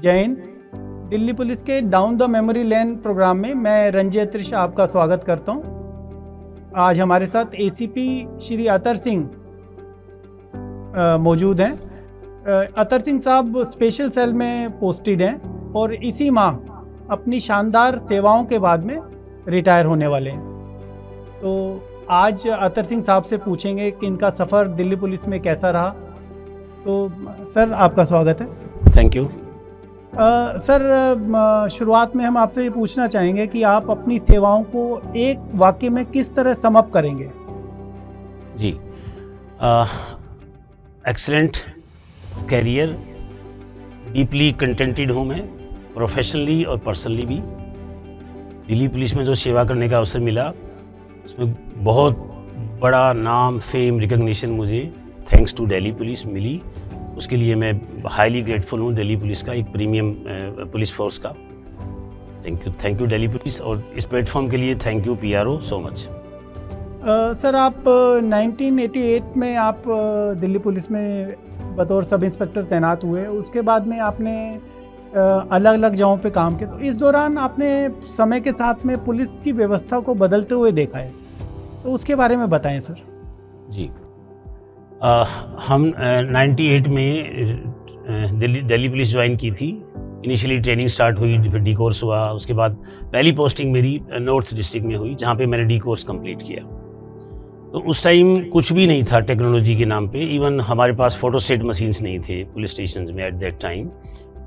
जय हिंद। दिल्ली पुलिस के down the memory lane programme में मैं रंजित त्रिश आपका स्वागत करता हूं। आज हमारे साथ एसीपी श्री अतर सिंह मौजूद हैं। अतर सिंह साहब स्पेशल सेल में पोस्टेड हैं और इसी माह अपनी शानदार सेवाओं के बाद में रिटायर होने वाले हैं। तो आज अतर सिंह साहब से पूछेंगे कि इनका सफ़र दिल्ली पुलिस में कैसा रहा। तो सर, आपका स्वागत है। Thank you. सर, शुरुआत में हम आपसे ये पूछना चाहेंगे कि आप अपनी सेवाओं को एक वाक्य में किस तरह सम अप करेंगे? जी, एक्सीलेंट कैरियर, डीपली कंटेंटेड हूँ मैं, प्रोफेशनली और पर्सनली भी। दिल्ली पुलिस में जो सेवा करने का अवसर मिला उसमें बहुत बड़ा नाम, फेम, रिकग्निशन मुझे थैंक्स टू दिल्ली पुलिस मिली। उसके लिए मैं हाईली ग्रेटफुल हूँ दिल्ली पुलिस का, एक प्रीमियम पुलिस फोर्स का। थैंक यू दिल्ली पुलिस, और इस प्लेटफॉर्म के लिए thank you PRO so much. Sir, आप 1988 में आप दिल्ली पुलिस में बतौर सब इंस्पेक्टर तैनात हुए। उसके बाद में आपने अलग अलग जगहों पे काम किया। तो इस दौरान आपने समय के साथ में पुलिस की व्यवस्था को बदलते हुए देखा है, तो उसके बारे में बताएं सर। जी, हम 98 में दिल्ली पुलिस ज्वाइन की थी। इनिशियली ट्रेनिंग स्टार्ट हुई, फिर डी कोर्स हुआ। उसके बाद पहली पोस्टिंग मेरी नॉर्थ डिस्ट्रिक्ट में हुई, जहाँ पे मैंने डी कोर्स कंप्लीट किया। तो उस टाइम कुछ भी नहीं था टेक्नोलॉजी के नाम पे। इवन हमारे पास फोटोस्टेट मशीन्स नहीं थे पुलिस स्टेशन में एट दैट टाइम।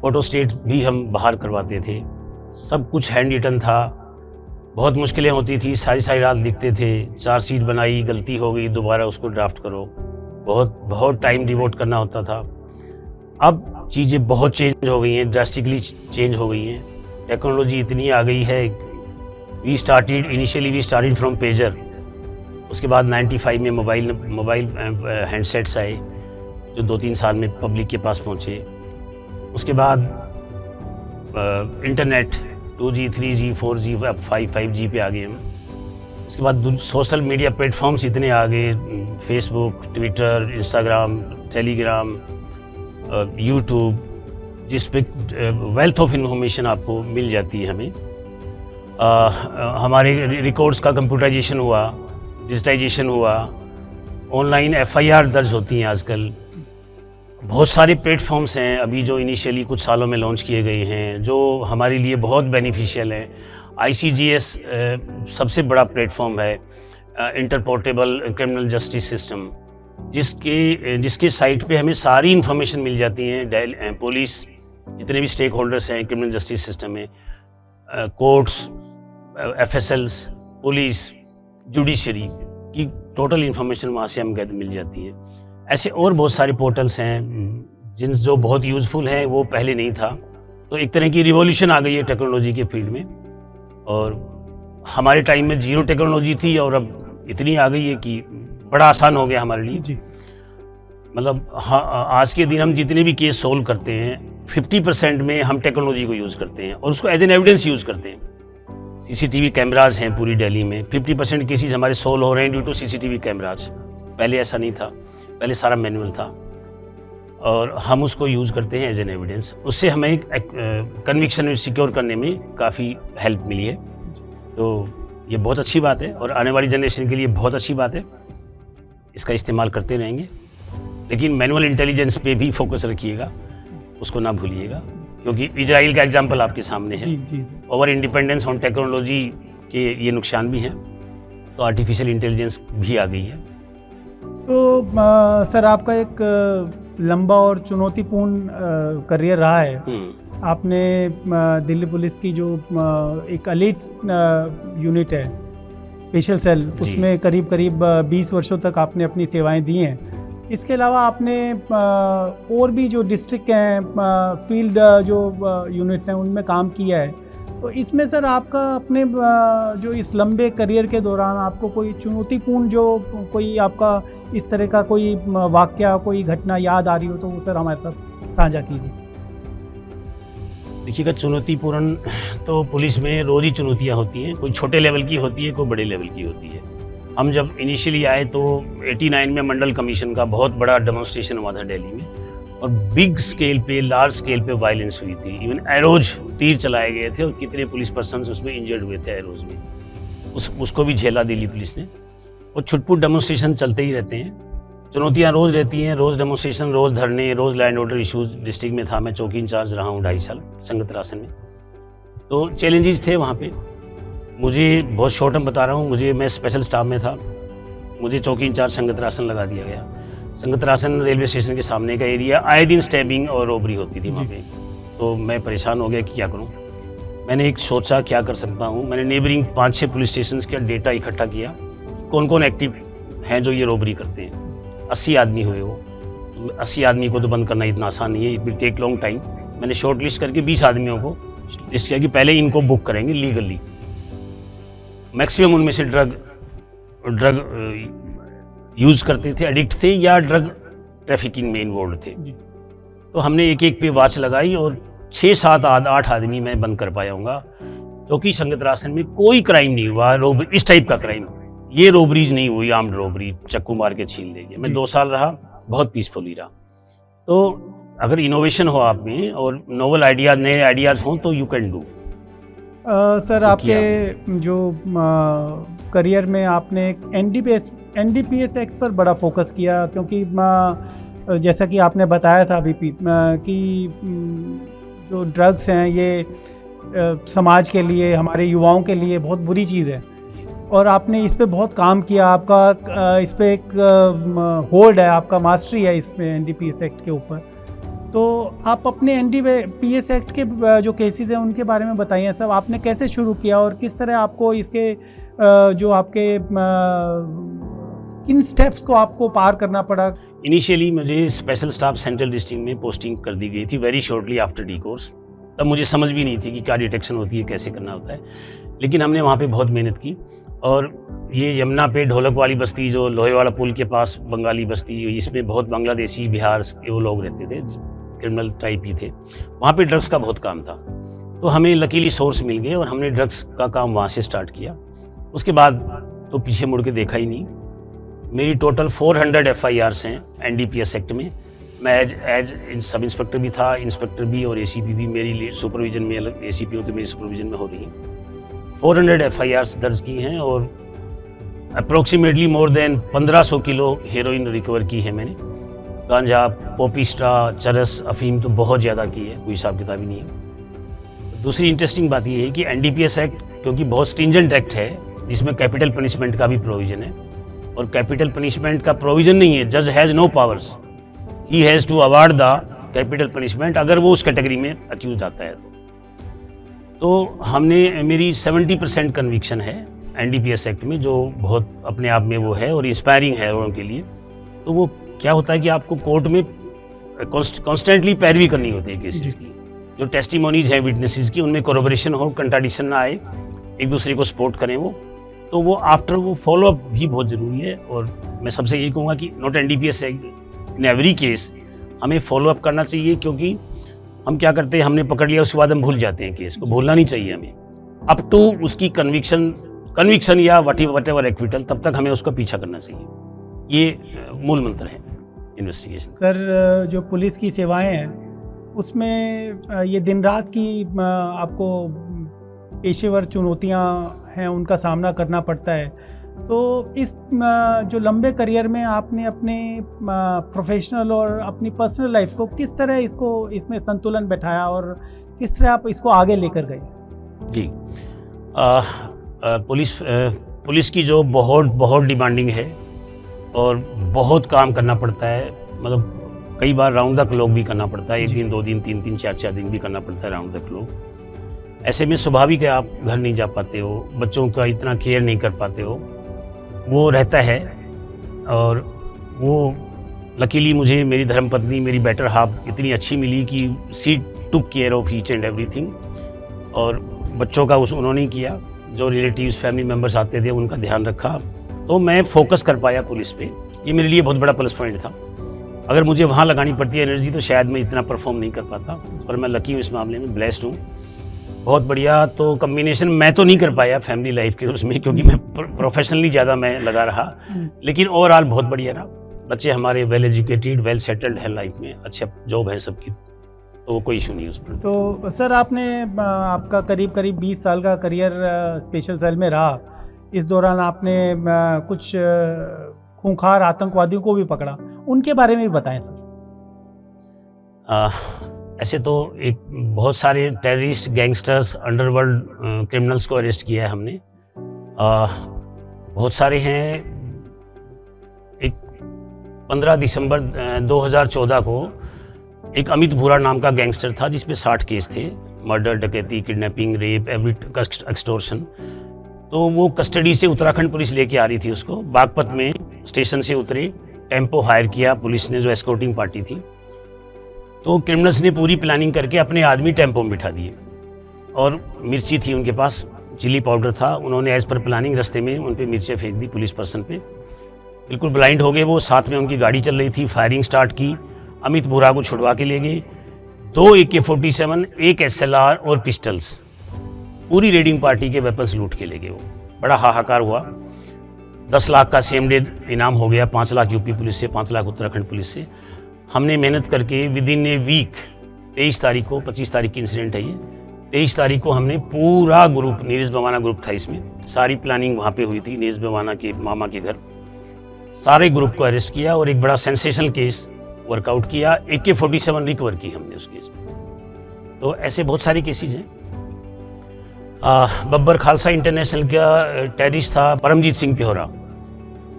फोटोस्टेट भी हम बाहर करवाते थे, सब कुछ हैंड रिटन था। बहुत मुश्किलें होती थी, सारी रात लिखते थे। चार्जशीट बनाई, गलती हो गई, दोबारा उसको ड्राफ्ट करो, बहुत टाइम डिवोट करना होता था। अब चीज़ें बहुत चेंज हो गई हैं, ड्रास्टिकली चेंज हो गई हैं। टेक्नोलॉजी इतनी आ गई है। Initially we started from pager. उसके बाद 95 में मोबाइल हैंडसेट्स आए, जो 2-3 साल में पब्लिक के पास पहुँचे। उसके बाद इंटरनेट 2G, 3G, 4G, अब 5G पे आ गए हम। उसके बाद सोशल मीडिया प्लेटफॉर्म्स इतने आ गए, Facebook, Twitter, Instagram, Telegram, YouTube, जिस पे वेल्थ ऑफ इंफॉर्मेशन आपको मिल जाती है हमें। हमारे रिकॉर्ड्स का कंप्यूटराइजेशन हुआ, डिजिटाइजेशन हुआ, ऑनलाइन FIR दर्ज होती हैं आजकल। बहुत सारे प्लेटफॉर्म्स हैं अभी जो इनिशियली कुछ सालों में लॉन्च किए गए हैं, जो हमारे लिए बहुत बेनिफिशियल हैं। ICGS सबसे बड़ा प्लेटफॉर्म है, इंटरपोर्टेबल क्रिमिनल जस्टिस सिस्टम, जिसके साइट पे हमें सारी इंफॉर्मेशन मिल जाती हैं। पुलिस, जितने भी स्टेक होल्डर्स हैं क्रिमिनल जस्टिस सिस्टम में, कोर्ट्स, FSLs, पुलिस, जुडिशरी की टोटल इंफॉर्मेशन वहाँ से हमें मिल जाती है। ऐसे और बहुत सारे पोर्टल्स हैं जो बहुत यूज़फुल हैं, वो पहले नहीं था। तो एक तरह की रिवॉल्यूशन आ गई है टेक्नोलॉजी के फील्ड में। और हमारे टाइम में जीरो टेक्नोलॉजी थी और अब इतनी आ गई है कि बड़ा आसान हो गया हमारे लिए। जी, मतलब हाँ, आज के दिन हम जितने भी केस सोल्व करते हैं 50% में हम टेक्नोलॉजी को यूज़ करते हैं और उसको एज एन एविडेंस यूज़ करते हैं। CCTV कैमराज हैं पूरी दिल्ली में। 50% केसेस हमारे सोल्व हो रहे हैं ड्यू टू CCTV कैमराज। पहले ऐसा नहीं था, पहले सारा मैनुअल था और हम उसको यूज़ करते हैं एज एन एविडेंस। उससे हमें एक कन्विक्शन सिक्योर करने में काफ़ी हेल्प मिली है। तो ये बहुत अच्छी बात है और आने वाली जनरेशन के लिए बहुत अच्छी बात है। इसका इस्तेमाल करते रहेंगे, लेकिन मैनुअल इंटेलिजेंस पे भी फोकस रखिएगा, उसको ना भूलिएगा, क्योंकि इजराइल का एग्जाम्पल आपके सामने है। ओवर इंडिपेंडेंस ऑन टेक्नोलॉजी के ये नुकसान भी हैं, तो आर्टिफिशियल इंटेलिजेंस भी आ गई है। तो सर, आपका एक लंबा और चुनौतीपूर्ण करियर रहा है। आपने दिल्ली पुलिस की जो एक एलीट यूनिट है, स्पेशल सेल, उसमें करीब 20 वर्षों तक आपने अपनी सेवाएं दी हैं। इसके अलावा आपने और भी जो डिस्ट्रिक्ट हैं, फील्ड जो यूनिट्स हैं, उनमें काम किया है। तो इसमें सर, आपका अपने जो इस लंबे करियर के दौरान आपको कोई चुनौतीपूर्ण कोई आपका इस तरह का कोई वाकया, कोई घटना याद आ रही हो, तो वो सर हमारे साथ साझा कीजिए। देखिएगा, चुनौतीपूर्ण तो पुलिस में रोज़ ही चुनौतियाँ होती हैं। कोई छोटे लेवल की होती है, कोई बड़े लेवल की होती है। हम जब इनिशियली आए तो 89 में मंडल कमीशन का बहुत बड़ा डेमोन्स्ट्रेशन हुआ था दिल्ली में। और बिग स्केल पे, लार्ज स्केल पे वायलेंस हुई थी। इवन एरोज तीर चलाए गए थे और कितने पुलिस पर्सन उसमें इंजर्ड हुए थे एरोज में, उसको भी झेला दिल्ली पुलिस ने। और छुटपुट डेमोन्स्ट्रेशन चलते ही रहते हैं, चुनौतियाँ रोज़ रहती हैं, रोज़ डेमोन्स्ट्रेशन, रोज़ धरने, रोज़ लैंड ऑर्डर इशूज़। डिस्ट्रिक्ट में था, मैं चौकी इंचार्ज रहा हूँ 2.5 साल संगत रासन में, तो चैलेंजेस थे वहाँ पे। मुझे बहुत शॉर्ट टर्म बता रहा हूँ, मैं स्पेशल स्टाफ में था, मुझे चौकी इंचार्ज संगत रासन लगा दिया गया। संगत रासन रेलवे स्टेशन के सामने का एरिया, आए दिन स्टैबिंग और रॉबरी होती थी वहाँ पे। तो मैं परेशान हो गया कि क्या करूँ। मैंने एक सोचा क्या कर सकता हूँ। मैंने नेबरिंग 5-6 पुलिस स्टेशन का डेटा इकट्ठा किया, कौन कौन एक्टिव हैं जो ये रॉबरी करते हैं। 80 आदमी हुए वो, 80 आदमी को तो बंद करना इतना आसान नहीं है, it will take long time. मैंने शॉर्ट लिस्ट करके 20 आदमियों को लिस्ट किया कि पहले इनको बुक करेंगे लीगली। मैक्सिमम उनमें से ड्रग यूज़ करते थे, एडिक्ट थे या ड्रग ट्रैफिकिंग में इन्वॉल्व थे। तो हमने एक एक पे वॉच लगाई और 6-7-8 आदमी मैं बंद कर पाया हूँगा, क्योंकि संगत रासन में कोई क्राइम नहीं हुआ इस टाइप का क्राइम। ये रॉबरीज नहीं हुई, आर्म्ड रॉबरी, चक्कू मार के छीन ले गए। मैं 2 साल रहा, बहुत पीसफुली रहा। तो अगर इनोवेशन हो आप में और नोवेल आइडियाज, नए आइडियाज़ हों तो यू कैन डू। सर, आपके जो करियर में आपने एक एनडीपीएस एक्ट पर बड़ा फोकस किया, क्योंकि जैसा कि आपने बताया था अभी कि जो ड्रग्स हैं ये समाज के लिए, हमारे युवाओं के लिए बहुत बुरी चीज़ है, और आपने इस पे बहुत काम किया। आपका इस पे एक होल्ड है, आपका मास्टरी है इसमें एनडीपीएस एक्ट के ऊपर। तो आप अपने एनडीपीएस एक्ट के जो केसेस हैं उनके बारे में बताइए सब। आपने कैसे शुरू किया और किस तरह आपको इसके जो आपके किन स्टेप्स को आपको पार करना पड़ा? इनिशियली मुझे स्पेशल स्टाफ सेंट्रल डिस्ट्रिक्ट में पोस्टिंग कर दी गई थी very shortly after D course. तब मुझे समझ भी नहीं थी कि क्या डिटेक्शन होती है, कैसे करना होता है, लेकिन हमने वहाँ पे बहुत मेहनत की। और ये यमुना पे ढोलक वाली बस्ती, जो लोहे वाला पुल के पास बंगाली बस्ती, इसमें बहुत बांग्लादेशी, बिहार के वो लोग रहते थे, क्रिमिनल टाइप ही थे। वहाँ पे ड्रग्स का बहुत काम था, तो हमें लकीली सोर्स मिल गए और हमने ड्रग्स का काम वहाँ से स्टार्ट किया। उसके बाद तो पीछे मुड़ के देखा ही नहीं। मेरी टोटल 400 FIRs हैं एनडीपीएस एक्ट में। मैं एज सब इंस्पेक्टर भी था, इंस्पेक्टर भी और एसीपी भी मेरी सुपरविजन में, अलग एसीपी हो तो मेरी सुपरविजन में हो रही है। 400 FIRs दर्ज की हैं और approximately more than 1500 kilo heroin recover की है मैंने। गांजा, पोपिस्टा, चरस, अफीम तो बहुत ज़्यादा की है, कोई हिसाब किताब ही नहीं है। दूसरी इंटरेस्टिंग बात यह है कि एनडीपीएस एक्ट क्योंकि बहुत स्ट्रिंजेंट एक्ट है, जिसमें कैपिटल पनिशमेंट का भी प्रोविजन है, और कैपिटल पनिशमेंट का प्रोविजन नहीं है, जज has no powers, he has to award the capital punishment अगर वो उस कैटेगरी में अक्यूज आता है। तो हमने, मेरी 70% कन्विक्शन है एनडीपीएस एक्ट में, जो बहुत अपने आप में वो है और इंस्पायरिंग है लोगों के लिए। तो वो क्या होता है कि आपको कोर्ट में कॉन्स्टेंटली पैरवी करनी होती है केसेस की। जो टेस्टिमोनीज हैं विटनेसेस की, उनमें कोरोबोरेशन हो, कंट्राडिक्शन ना आए, एक दूसरे को सपोर्ट करें वो, तो वो आफ्टर वो फॉलोअप भी बहुत ज़रूरी है। और मैं सबसे यही कहूँगा कि not NDPS act, in every case हमें फॉलोअप करना चाहिए, क्योंकि हम क्या करते हैं, हमने पकड़ लिया उसके बाद हम भूल जाते हैं केस को, भूलना नहीं चाहिए हमें। अप टू उसकी कन्विक्शन या वट एवर एक्विटल, तब तक हमें उसका पीछा करना चाहिए। ये मूल मंत्र है इन्वेस्टिगेशन। सर, जो पुलिस की सेवाएं हैं उसमें ये दिन रात की आपको पेशेवर चुनौतियां हैं, उनका सामना करना पड़ता है। तो इस जो लंबे करियर में आपने अपने प्रोफेशनल और अपनी पर्सनल लाइफ को किस तरह इसमें संतुलन बैठाया और किस तरह आप इसको आगे लेकर गए? जी, पुलिस की जो बहुत डिमांडिंग है और बहुत काम करना पड़ता है, मतलब कई बार राउंड द क्लॉक भी करना पड़ता है, 1 दिन 2 दिन 3 दिन 4 दिन भी करना पड़ता है राउंड द क्लॉक। ऐसे में स्वाभाविक है आप घर नहीं जा पाते हो, बच्चों का इतना केयर नहीं कर पाते हो, वो रहता है। और वो लकीली मुझे मेरी धर्मपत्नी, मेरी बेटर हाफ इतनी अच्छी मिली कि she took care of each and everything, और बच्चों का उन्होंने किया, जो रिलेटिव्स फैमिली मेम्बर्स आते थे उनका ध्यान रखा, तो मैं फोकस कर पाया पुलिस पे। ये मेरे लिए बहुत बड़ा प्लस पॉइंट था। अगर मुझे वहाँ लगानी पड़ती है एनर्जी तो शायद मैं इतना परफॉर्म नहीं कर पाता, पर मैं लकी हूँ इस मामले में, ब्लेस्ड हूँ, बहुत बढ़िया। तो कम्बिनेशन मैं तो नहीं कर पाया फैमिली लाइफ के उसमें, क्योंकि मैं प्रोफेशनली ज़्यादा मैं लगा रहा, लेकिन ओवरऑल बहुत बढ़िया रहा। बच्चे हमारे वेल एजुकेटेड, वेल सेटल्ड है लाइफ में, अच्छा जॉब है सबकी, तो कोई इशू नहीं उस पर। तो सर आपने आपका करीब 20 साल का करियर स्पेशल सेल में रहा। इस दौरान आपने कुछ खूंखार आतंकवादियों को भी पकड़ा, उनके बारे में भी बताएं सर। ऐसे तो एक बहुत सारे टेररिस्ट, गैंगस्टर्स, अंडरवर्ल्ड क्रिमिनल्स को अरेस्ट किया है हमने। बहुत सारे हैं। एक 15 दिसंबर 2014 को एक अमित भूरा नाम का गैंगस्टर था जिस पे 60 केस थे, मर्डर, डकैती, किडनैपिंग, रेप, एवरी एक्सटोर्शन। तो वो कस्टडी से उत्तराखंड पुलिस लेके आ रही थी उसको। बागपत में स्टेशन से उतरे, टेम्पो हायर किया पुलिस ने, जो एस्कॉर्टिंग पार्टी थी। तो क्रिमिनल्स ने पूरी प्लानिंग करके अपने आदमी टेम्पो में बिठा दिए, और मिर्ची थी उनके पास, चिली पाउडर था। उन्होंने एज पर प्लानिंग रास्ते में उन पे मिर्चें फेंक दी पुलिस पर्सन पे। बिल्कुल ब्लाइंड हो गए वो। साथ में उनकी गाड़ी चल रही थी, फायरिंग स्टार्ट की। अमित भूरा को छुड़वा के ले गए। 2 AK-47, 1 SLR और पिस्टल्स, पूरी रेडिंग पार्टी के वेपन्स लूट के ले गए वो। बड़ा हाहाकार हुआ। 10 लाख का सेम डे इनाम हो गया, 5 लाख यूपी पुलिस से, 5 लाख उत्तराखंड पुलिस से। हमने मेहनत करके विद इन ए वीक, 23 तारीख को, 25 तारीख की इंसिडेंट है ये, 23 तारीख को हमने पूरा ग्रुप, नीरज बवाना ग्रुप था इसमें, सारी प्लानिंग वहाँ पे हुई थी नीरज बवाना के मामा के घर, सारे ग्रुप को अरेस्ट किया और एक बड़ा सेंसेशनल केस वर्कआउट किया। AK-47 रिकवर की हमने उस केस में। तो ऐसे बहुत सारे केसेज हैं। बब्बर खालसा इंटरनेशनल का टेररिस्ट था परमजीत सिंह प्योरा,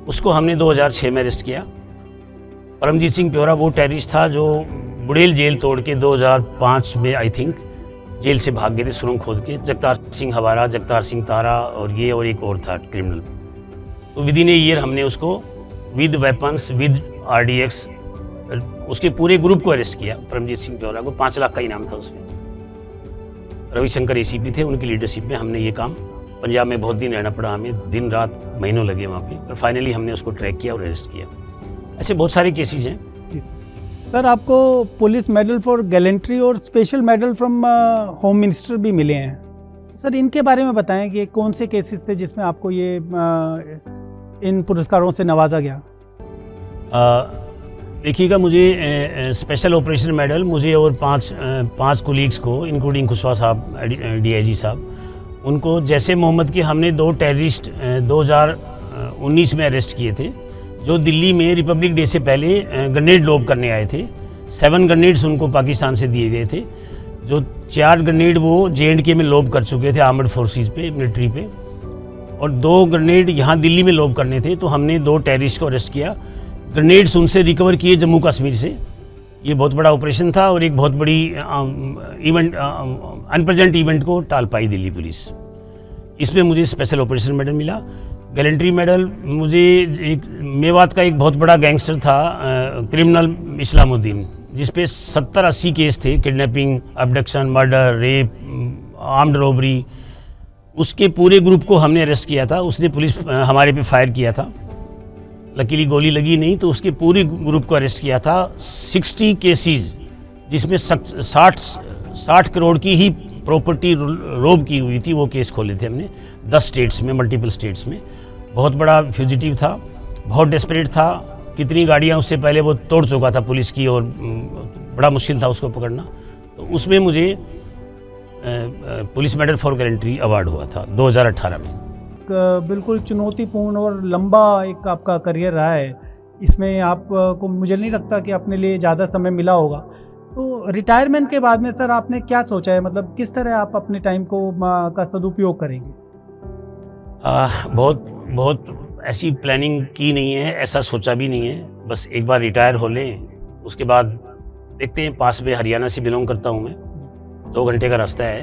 उसको हमने 2006 में अरेस्ट किया। परमजीत सिंह प्योरा वो टेररिस्ट था जो बुड़ेल जेल तोड़ के 2005 में आई थिंक जेल से भाग गए थे सुरंग खोद के। जगतार सिंह हवारा, जगतार सिंह तारा और ये और एक और था क्रिमिनल। तो विद इन ए ईयर हमने उसको विद वेपन्स, विद RDX, उसके पूरे ग्रुप को अरेस्ट किया। परमजीत सिंह प्योरा को 5 लाख का इनाम था उसमें। रविशंकर ACP थे, उनकी लीडरशिप में हमने ये काम, पंजाब में बहुत दिन रहना पड़ा हमें, दिन रात महीनों लगे वहाँ पे, पर फाइनली हमने उसको ट्रैक किया और अरेस्ट किया। ऐसे बहुत सारे केसेज हैं। सर आपको पुलिस मेडल फॉर गैलेंट्री और special medal from home minister भी मिले हैं। सर इनके बारे में बताएं कि कौन से केसेस थे जिसमें आपको ये इन पुरस्कारों से नवाजा गया। देखिएगा, मुझे स्पेशल ऑपरेशन मेडल मुझे और पांच कोलीग्स को, इंक्लूडिंग खुशवा साहब, DIG साहब, उनको जैसे मोहम्मद के हमने 2 टेररिस्ट 2019 में अरेस्ट किए थे, जो दिल्ली में रिपब्लिक डे से पहले ग्रेनेड लोब करने आए थे। 7 ग्रेनेड्स उनको पाकिस्तान से दिए गए थे, जो 4 ग्रेनेड वो JNK में लोब कर चुके थे आर्मड फोर्सेस पे, मिलिट्री पे, और 2 ग्रेनेड यहाँ दिल्ली में लोब करने थे। तो हमने 2 टेररिस्ट को अरेस्ट किया, ग्रेनेड्स उनसे रिकवर किए जम्मू कश्मीर से। ये बहुत बड़ा ऑपरेशन था और एक बहुत बड़ी इवेंट, अनप्रेजेंट इवेंट को टाल पाई दिल्ली पुलिस। इसमें मुझे स्पेशल ऑपरेशन मेडल मिला। गैलेंट्री मेडल मुझे एक मेवात का एक बहुत बड़ा गैंगस्टर था, क्रिमिनल इस्लामुद्दीन, जिस पे 70-80 केस थे, kidnapping, abduction, murder, rape, armed robbery. उसके पूरे ग्रुप को हमने अरेस्ट किया था। उसने पुलिस हमारे पे फायर किया था, लकीली गोली लगी नहीं, तो उसके पूरे ग्रुप को अरेस्ट किया था। 60 केसेस जिसमें 60 करोड़ की ही प्रॉपर्टी रोब की हुई थी, वो केस खोले थे हमने 10 स्टेट्स में, मल्टीपल स्टेट्स में। बहुत बड़ा फ्यूजिटिव था, बहुत डेस्परेट था, कितनी गाड़ियां उससे पहले वो तोड़ चुका था पुलिस की, और बड़ा मुश्किल था उसको पकड़ना। तो उसमें मुझे police medal for gallantry award हुआ था 2018 में। बिल्कुल चुनौतीपूर्ण और लंबा एक आपका करियर रहा है। इसमें आपको मुझे नहीं लगता कि अपने लिए ज़्यादा समय मिला होगा। तो रिटायरमेंट के बाद में सर आपने क्या सोचा है, मतलब किस तरह आप अपने टाइम को का सदुपयोग करेंगे? बहुत ऐसी प्लानिंग की नहीं है, ऐसा सोचा भी नहीं है। बस एक बार रिटायर हो लें, उसके बाद देखते हैं। पास में हरियाणा से बिलोंग करता हूँ मैं, 2 घंटे का रास्ता है,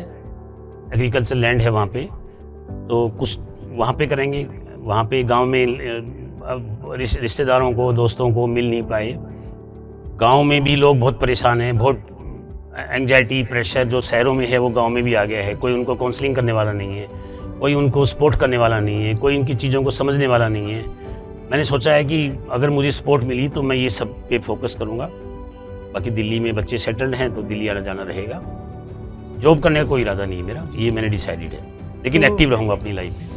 एग्रीकल्चर लैंड है वहाँ पे, तो कुछ वहाँ पे करेंगे। वहाँ पे गांव में रिश्तेदारों को, दोस्तों को मिल नहीं पाए। गांव में भी लोग बहुत परेशान हैं, बहुत एंग्जाइटी, प्रेशर जो शहरों में है वो गांव में भी आ गया है। कोई उनको काउंसलिंग करने वाला नहीं है, कोई उनको सपोर्ट करने वाला नहीं है, कोई इनकी चीज़ों को समझने वाला नहीं है। मैंने सोचा है कि अगर मुझे सपोर्ट मिली तो मैं ये सब पे फोकस करूँगा। बाकी दिल्ली में बच्चे सेटल्ड हैं तो दिल्ली आना जाना रहेगा। जॉब करने का कोई इरादा नहीं है मेरा, ये मैंने डिसाइडेड है, लेकिन तो एक्टिव रहूँगा अपनी लाइफ में।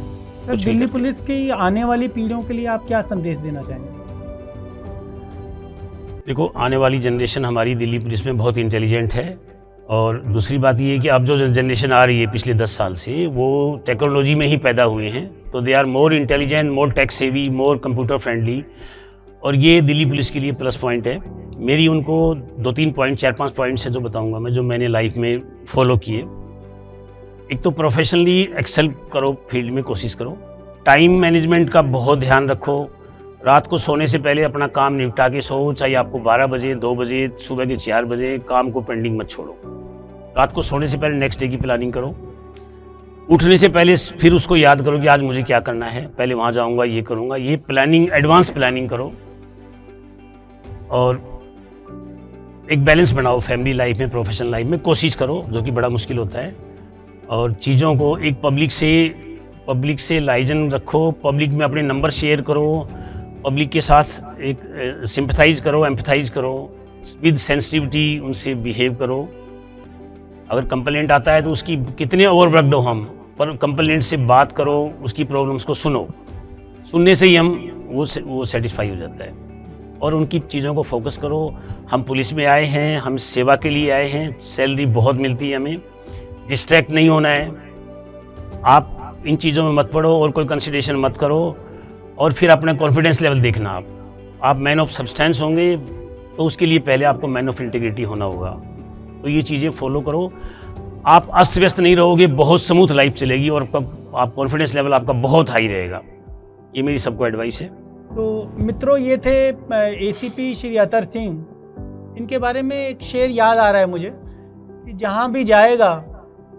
दिल्ली पुलिस की आने वाली पीढ़ियों के लिए आप क्या संदेश देना चाहेंगे? देखो, आने वाली जनरेशन हमारी दिल्ली पुलिस में बहुत इंटेलिजेंट है, और दूसरी बात ये है कि अब जो जनरेशन आ रही है पिछले 10 साल से, वो टेक्नोलॉजी में ही पैदा हुए हैं, तो they are more intelligent, more tech savvy, more computer friendly, और ये दिल्ली पुलिस के लिए प्लस पॉइंट है। मेरी उनको 2-3 पॉइंट, 4-5 पॉइंट्स है जो बताऊंगा मैं, जो मैंने लाइफ में फॉलो किए। एक तो प्रोफेशनली एक्सेल करो, फील्ड में कोशिश करो। टाइम मैनेजमेंट का बहुत ध्यान रखो। रात को सोने से पहले अपना काम निपटा के सो, चाहे आपको 12 बजे, 2 बजे, सुबह के 4 बजे, काम को पेंडिंग मत छोड़ो। रात को सोने से पहले नेक्स्ट डे की प्लानिंग करो। उठने से पहले फिर उसको याद करो कि आज मुझे क्या करना है, पहले वहाँ जाऊँगा, ये करूँगा, ये प्लानिंग, एडवांस प्लानिंग करो। और एक बैलेंस बनाओ फैमिली लाइफ में, प्रोफेशनल लाइफ में, कोशिश करो, जो कि बड़ा मुश्किल होता है। और चीज़ों को एक पब्लिक से लाइजन रखो, पब्लिक में अपने नंबर शेयर करो, पब्लिक के साथ एक सिंपथाइज करो, एम्पथाइज करो, विद सेंसिटिविटी उनसे बिहेव करो। अगर कंप्लेंट आता है तो उसकी कितने ओवरवर्कड हो हम, पर कंप्लेंट से बात करो, उसकी प्रॉब्लम्स को सुनो, सुनने से ही हम वो सेटिस्फाई हो जाता है। और उनकी चीज़ों को फोकस करो। हम पुलिस में आए हैं, हम सेवा के लिए आए हैं, सैलरी बहुत मिलती है हमें, डिस्ट्रैक्ट नहीं होना है। आप इन चीज़ों में मत पड़ो और कोई कंसिडरेशन मत करो। और फिर अपना कॉन्फिडेंस लेवल देखना। आप मैन ऑफ सब्सटेंस होंगे तो उसके लिए पहले आपको मैन ऑफ इंटीग्रिटी होना होगा। तो ये चीज़ें फॉलो करो, आप अस्त व्यस्त नहीं रहोगे, बहुत स्मूथ लाइफ चलेगी, और आप कॉन्फिडेंस लेवल आपका बहुत हाई रहेगा। ये मेरी सबको एडवाइस है। तो मित्रों, ये थे एसीपी श्री अतर सिंह। इनके बारे में एक शेर याद आ रहा है मुझे कि जहाँ भी जाएगा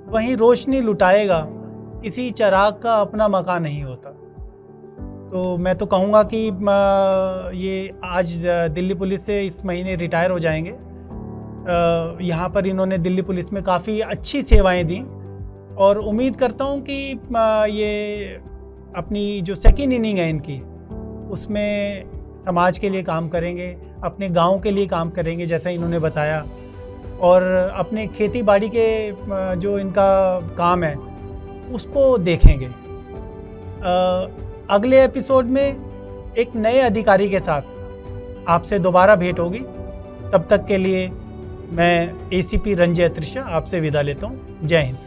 वहीं रोशनी लुटाएगा, किसी चिराग का अपना मकान नहीं होता। तो मैं तो कहूँगा कि ये आज दिल्ली पुलिस से इस महीने रिटायर हो जाएंगे। यहाँ पर इन्होंने दिल्ली पुलिस में काफ़ी अच्छी सेवाएं दी, और उम्मीद करता हूँ कि ये अपनी जो सेकेंड इनिंग है इनकी, उसमें समाज के लिए काम करेंगे, अपने गांव के लिए काम करेंगे जैसा इन्होंने बताया, और अपने खेती बाड़ी के जो इनका काम है उसको देखेंगे। अगले एपिसोड में एक नए अधिकारी के साथ आपसे दोबारा भेंट होगी। तब तक के लिए मैं एसीपी रंजय त्रिशा आपसे विदा लेता हूँ। जय हिंद।